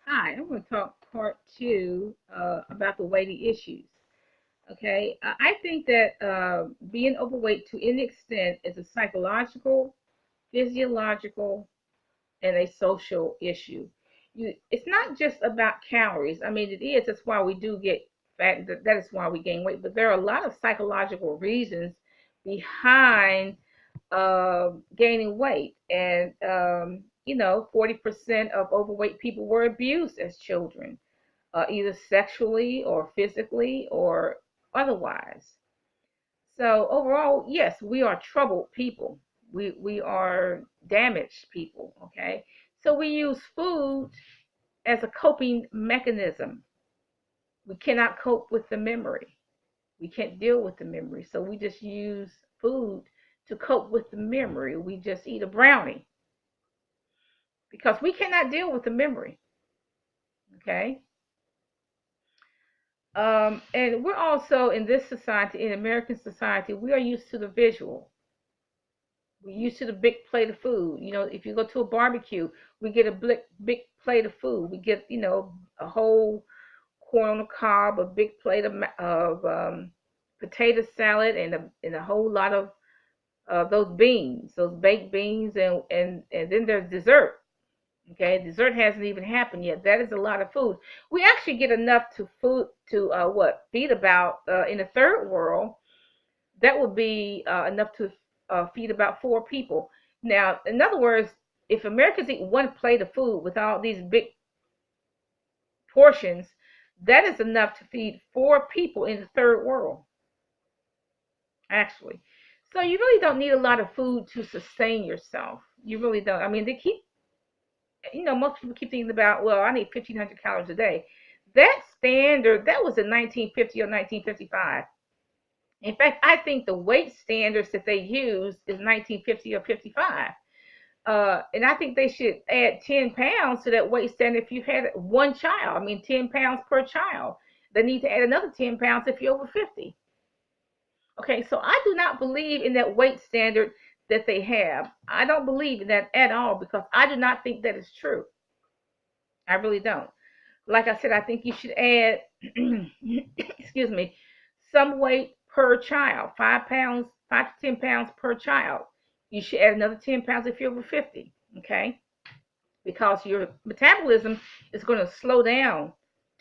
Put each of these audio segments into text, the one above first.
Hi, I'm going to talk part two about the weighty issues. Okay, I think that being overweight to any extent is a psychological, physiological, and a social issue. It's not just about calories. I mean, it is. That's why we do get fat. That is why we gain weight. But there are a lot of psychological reasons behind gaining weight. And, 40% of overweight people were abused as children, either sexually or physically or otherwise. So overall, yes, we are troubled people. We are damaged people. Okay, so we use food as a coping mechanism. We cannot cope with the memory. We can't deal with the memory, so we just use food to cope with the memory. We just eat a brownie because we cannot deal with the memory. Okay, and we're also in this society, in American society, we are used to the visual. We're used to the big plate of food. If you go to a barbecue, we get a big plate of food. We get, a whole corn on the cob, a big plate of potato salad, and a whole lot of those beans, those baked beans, and then there's dessert. Okay, dessert hasn't even happened yet. That is a lot of food. We actually get enough to food to what feed about in the third world. That would be enough to feed about four people. Now, in other words, if Americans eat one plate of food with all these big portions, that is enough to feed four people in the third world, actually. So you really don't need a lot of food to sustain yourself. You really don't. I mean, they keep, most people keep thinking about, well, I need 1,500 calories a day. That standard, that was in 1950 or 1955. In fact, I think the weight standards that they use is 1950 or 55. And I think they should add 10 pounds to that weight standard if you had one child. I mean, 10 pounds per child. They need to add another 10 pounds if you're over 50. Okay, so I do not believe in that weight standard that they have. I don't believe in that at all because I do not think that is true. I really don't. Like I said, I think you should add, excuse me, some weight per child, 5 pounds, 5 to 10 pounds per child. You should add another 10 pounds if you're over 50. Okay, because your metabolism is going to slow down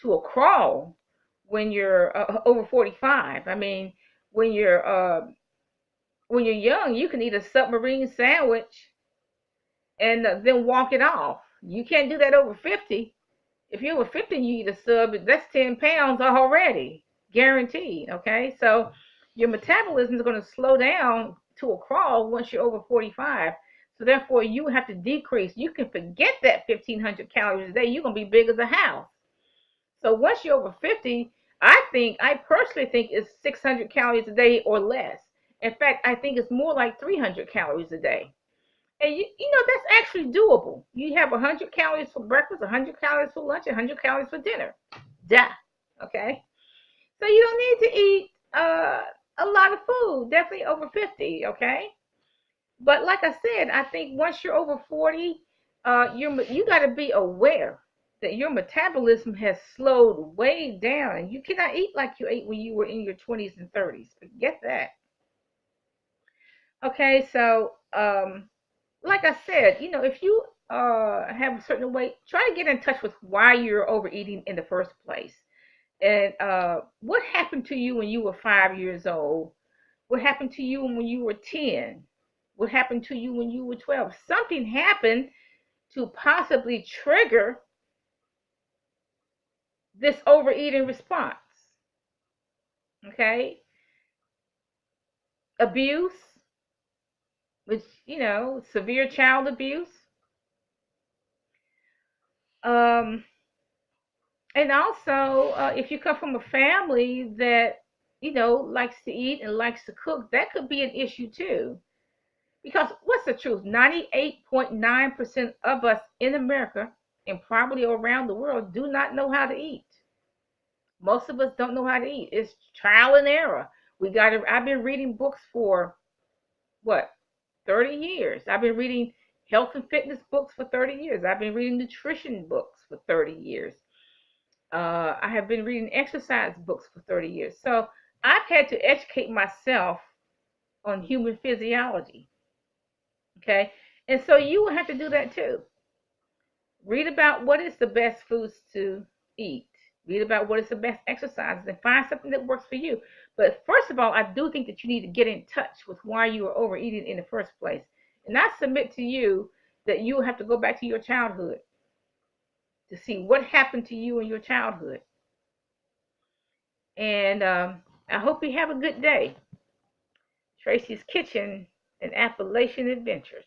to a crawl when you're over 45. I mean, when you're uh, when you're young, you can eat a submarine sandwich and then walk it off. You can't do that over 50. If you're over 50 and you eat a sub, that's 10 pounds already, guaranteed. Okay, so your metabolism is going to slow down to a crawl once you're over 45. So therefore, you have to decrease. You can forget that 1,500 calories a day. You're going to be big as a house. So once you're over 50, I personally think it's 600 calories a day or less. In fact, I think it's more like 300 calories a day. And that's actually doable. You have 100 calories for breakfast, 100 calories for lunch, 100 calories for dinner. Duh. Okay. So you don't need to eat a lot of food. Definitely over 50. Okay. But like I said, I think once you're over 40, you got to be aware that your metabolism has slowed way down, and you cannot eat like you ate when you were in your 20s and 30s. Forget that. Okay. So like I said, if you have a certain weight, try to get in touch with why you're overeating in the first place. And what happened to you when you were 5 years old? What happened to you when you were 10? What happened to you when you were 12? Something happened to possibly trigger this overeating response. Okay? Abuse, which, severe child abuse. Um, and also, if you come from a family that likes to eat and likes to cook, that could be an issue too. Because what's the truth? 98.9% of us in America and probably around the world do not know how to eat. Most of us don't know how to eat. It's trial and error. I've been reading books for what, 30 years. I've been reading health and fitness books for 30 years. I've been reading nutrition books for 30 years. I have been reading exercise books for 30 years. So I've had to educate myself on human physiology. Okay. And so you will have to do that too. Read about what is the best foods to eat. Read about what is the best exercises and find something that works for you. But first of all, I do think that you need to get in touch with why you are overeating in the first place. And I submit to you that you have to go back to your childhood to see what happened to you in your childhood. And I hope you have a good day. Tracy's Kitchen and Appalachian Adventures.